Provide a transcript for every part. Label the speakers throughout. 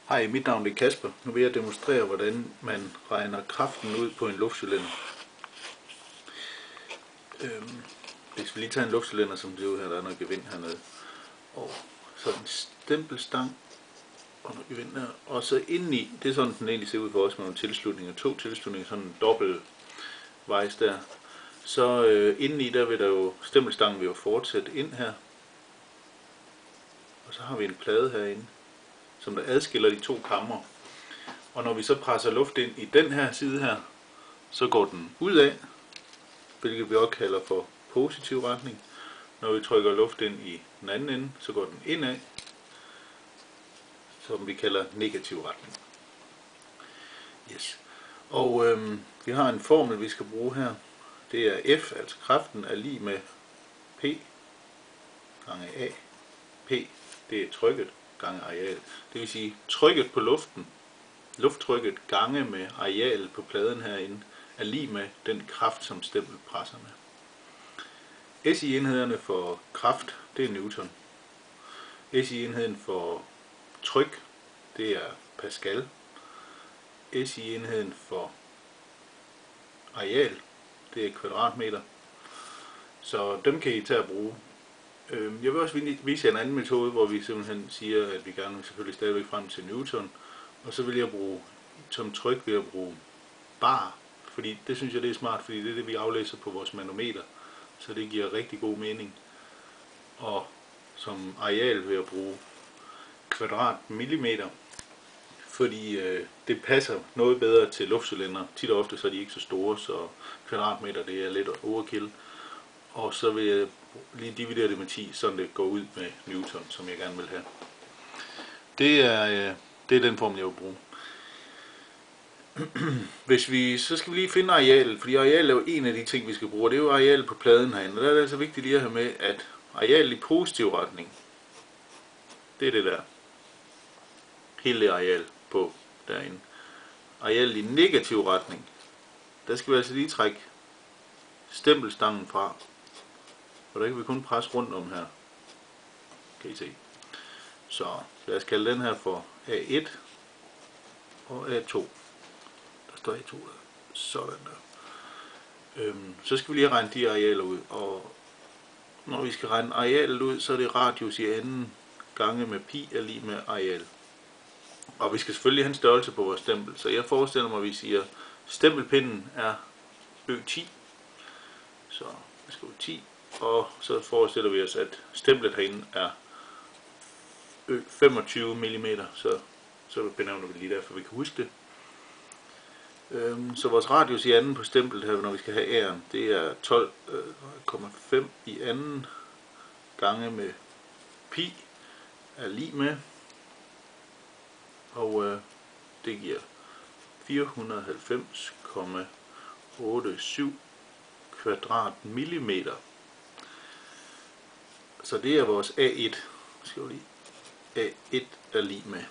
Speaker 1: Hej, mit navn er Kasper. Nu vil jeg demonstrere, hvordan man regner kraften ud på en luftcylinder. Hvis vi lige tager en luftcylinder, som det er ud her, der er noget gevind hernede. Og så en stempelstang og noget gevind der. Og så indeni, det er sådan, den egentlig ser ud for os med nogle tilslutninger. 2 tilslutninger, sådan en dobbelt vejs der. Så indeni, der vil der jo, stempelstangen vil jo fortsætte ind her. Og så har vi en plade herinde, som der adskiller de 2 kamre. Og når vi så presser luft ind i den her side her, så går den ud af, hvilket vi også kalder for positiv retning. Når vi trykker luft ind i den anden ende, så går den indad, som vi kalder negativ retning. Yes. Og vi har en formel, vi skal bruge her. Det er F, altså kraften, er lig med P gange A. P, det er trykket gange areal. Det vil sige, trykket på luften, lufttrykket gange med arealet på pladen herinde, er lig med den kraft, som stempel presser med. SI-enhederne for kraft, det er Newton. SI-enheden for tryk, det er Pascal. SI-enheden for areal, det er kvadratmeter. Så dem kan I tage at bruge. Jeg vil også vise jer en anden metode, hvor vi simpelthen siger, at vi gerne vil selvfølgelig stadigvæk frem til Newton. Og så vil jeg bruge, som tryk vil jeg bruge bar, fordi det synes jeg det er smart, fordi det er det vi aflæser på vores manometer. Så det giver rigtig god mening. Og som areal vil jeg bruge kvadratmillimeter, fordi det passer noget bedre til luftcylinder. Tit og ofte så er de ikke så store, så kvadratmeter det er lidt overkill. Og så vil jeg lige dividere det med 10, så det går ud med Newton, som jeg gerne vil have. Det er den form, jeg vil bruge. Så skal vi lige finde arealet, fordi arealet er jo en af de ting, vi skal bruge. Det er jo arealet på pladen herinde, og der er det altså vigtigt lige at have med, at arealet i positiv retning, det er det der. Hele det areal på derinde. Arealet i negativ retning, der skal vi altså lige trække stempelstangen fra. Og der kan vi kun presse rundt om her. Kan I se. Så lad os kalde den her for A1 og A2. Der står A2 der. Sådan der. Så skal vi lige regne de arealer ud. Og når vi skal regne arealet ud, så er det radius i anden gange med pi er lig med areal. Og vi skal selvfølgelig have en størrelse på vores stempel. Så jeg forestiller mig, at vi siger, at stempelpinden er Ø10. Så vi skal 10. Og så forestiller vi os, at stemplet herinde er 25 mm, så benævner vi lige der, for vi kan huske det. Så vores radius i anden på stemplet her, når vi skal have R'en, det er 12,5 i anden gange med pi er lig med, og det giver 490,87 kvadratmillimeter. Så det er vores A1. Skal vi lige. A1 er lig med.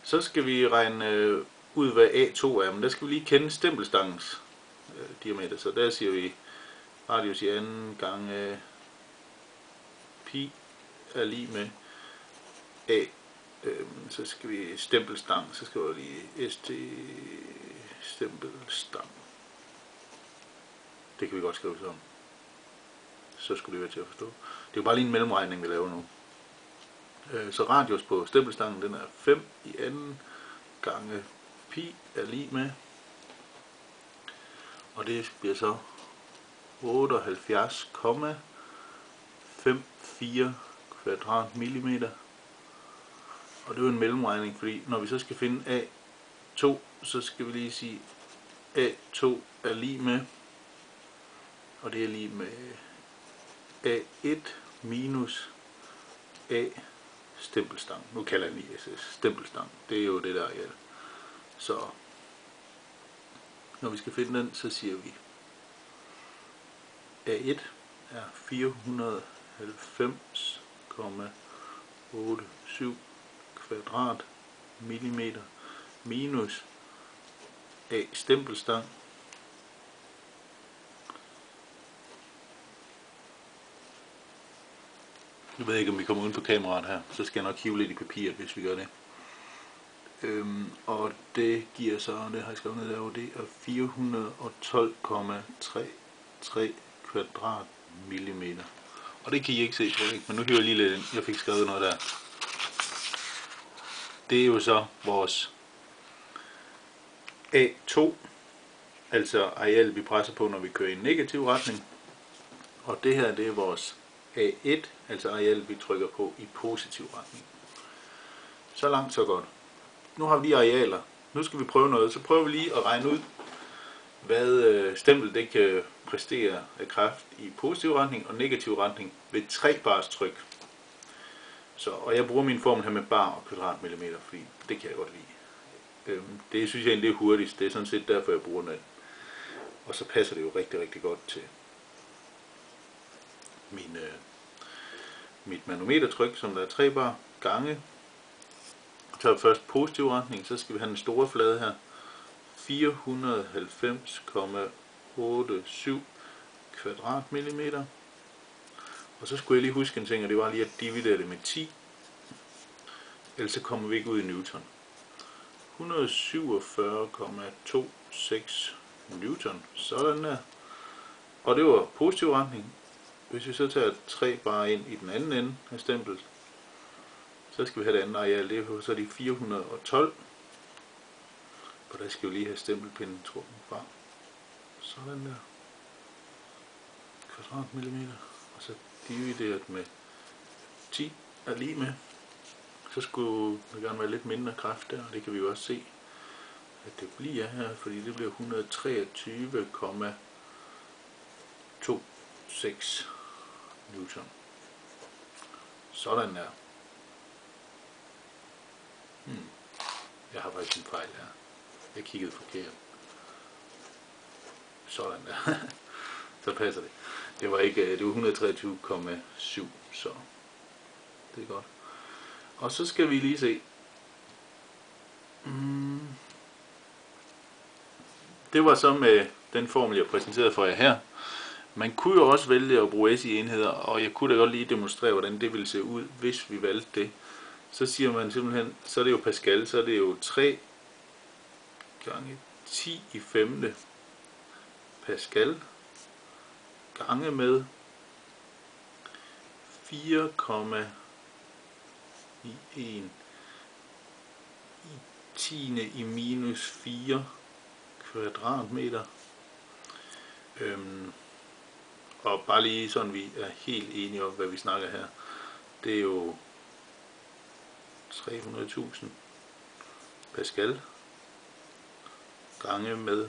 Speaker 1: Så skal vi regne ud, hvad A2 er, men der skal vi lige kende stempelstangens diameter. Så der siger vi radius i anden gange pi er lig med A. Så skal vi stempelstang, så skal vi lige ST stempelstang. Det kan vi godt skrive sådan. Så skulle det være til at forstå. Det er jo bare lige en mellemregning, vi laver nu. Så radius på stempelstangen, den er 5 i anden gange pi er lig med. Og det bliver så 78,54 kvadratmillimeter. Og det er jo en mellemregning, fordi når vi så skal finde A2, så skal vi lige sige, A2 er lig med, og det er lige med A1 minus A stempelstang. Nu kalder jeg den lige SS stempelstang. Det er jo det der areal. Så når vi skal finde den, så siger vi A1 er 490,87 kvadratmillimeter minus A stempelstang. Nu ved jeg ikke, om vi kommer uden på kameraet her, så skal jeg nok hive lidt i papiret, hvis vi gør det. Og det giver så, det har jeg skrevet ned der, det er 412,33 kvadratmillimeter. Og det kan I ikke se, tror jeg ikke, men nu hører jeg lige lidt ind. Jeg fik skrevet noget der. Det er jo så vores A2, altså areal vi presser på, når vi kører i en negativ retning. Og det her, det er vores A1, altså areal vi trykker på i positiv retning. Så langt, så godt. Nu har vi lige arealer. Nu skal vi prøve noget. Så prøver vi lige at regne ud, hvad stempel det kan præstere af kraft i positiv retning og negativ retning ved 3 bars tryk. Og jeg bruger min formel her med bar og kvadratmillimeter, fordi det kan jeg godt lide. Det synes jeg egentlig er hurtigst. Det er sådan set derfor, jeg bruger den. Og så passer det jo rigtig, rigtig godt til mit manometertryk, som der er 3 bar gange. Så tager vi først positiv retning, så skal vi have den store flade her. 490,87 kvadratmillimeter. Og så skulle jeg lige huske en ting, og det var lige at dividere det med 10. Ellers så kommer vi ikke ud i newton. 147,26 newton. Sådan der. Og det var positiv retning. Hvis vi så tager 3 bar ind i den anden ende af stemplet, så skal vi have det andet areal. Det er så de 412. Og der skal vi lige have stempelpinden trukket fra. Sådan der. Kvadratmillimeter. Og så divideret med 10 er lige med. Så skulle der gerne være lidt mindre kraft der, og det kan vi jo også se, at det bliver her, fordi det bliver 123,26 newton. Sådan der. Jeg har faktisk en fejl her. Jeg kiggede forkert. Sådan der. Så passer det. Det var ikke, det var 123,7, så det er godt. Og så skal vi lige se. Det var så med den formel, jeg præsenterede for jer her. Man kunne jo også vælge at bruge SI-enheder, og jeg kunne da godt lige demonstrere, hvordan det ville se ud, hvis vi valgte det. Så siger man simpelthen, så er det jo Pascal, så er det jo 3 gange 10 i 5. Pascal gange med 4,1 i 10 i minus 4 kvadratmeter. Og bare lige sådan, vi er helt enige om, hvad vi snakker her. Det er jo 300.000 Pascal gange med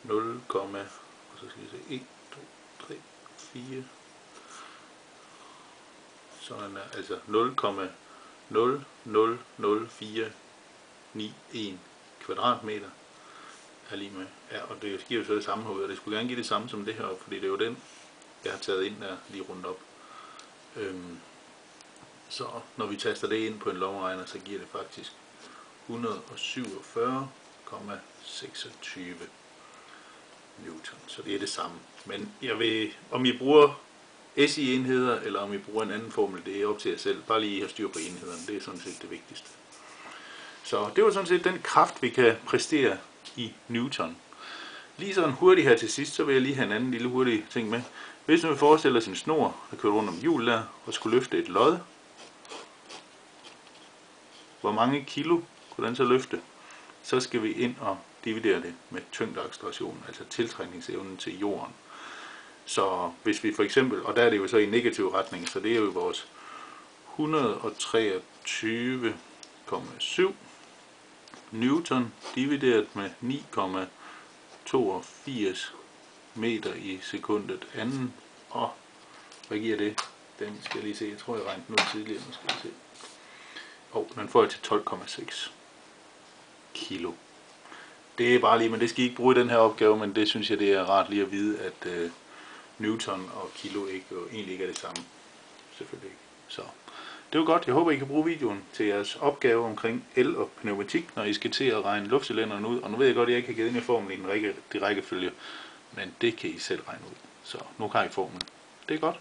Speaker 1: 0, og så skal vi se 1, 2, 3, 4. Sådan der, altså 0,00491 kvadratmeter er lige med. Ja, og det giver jo så det samme hoved, og det skulle gerne give det samme som det her, fordi det er jo den, jeg har taget ind der lige rundt op. Så når vi taster det ind på en lommeregner, så giver det faktisk 147,26 newton. Så det er det samme. Men jeg vil, om I bruger SI-enheder, eller om I bruger en anden formel, det er op til jer selv. Bare lige have styr på enhederne, det er sådan set det vigtigste. Så det var sådan set den kraft, vi kan præstere i newton. Lige sådan hurtigt her til sidst, så vil jeg lige have en anden lille hurtig ting med. Hvis man forestiller sig en snor, der kører rundt om hjul der, og skulle løfte et lod, hvor mange kilo kunne den så løfte? Så skal vi ind og dividere det med tyngdeaccelerationen, altså tiltrækningsevnen til jorden. Så hvis vi for eksempel, og der er det jo så i negativ retning, så det er jo vores 123,7 newton divideret med 9,82 meter i sekundet anden. Og hvad giver det? Den skal jeg lige se. Jeg tror jeg regnede noget tidligere. Nu skal jeg se. Den får jeg til 12,6 kilo. Det er bare lige, men det skal I ikke bruge i den her opgave, men det synes jeg det er rart lige at vide, at newton og kilo egentlig ikke er det samme. Selvfølgelig ikke. Så det var godt. Jeg håber I kan bruge videoen til jeres opgave omkring el og pneumatik, når I skal til at regne luftcylinderen ud. Og nu ved jeg godt, at jeg ikke har givet ind i formlen i den rækkefølge, men det kan I selv regne ud. Så nu har I formlen. Det er godt.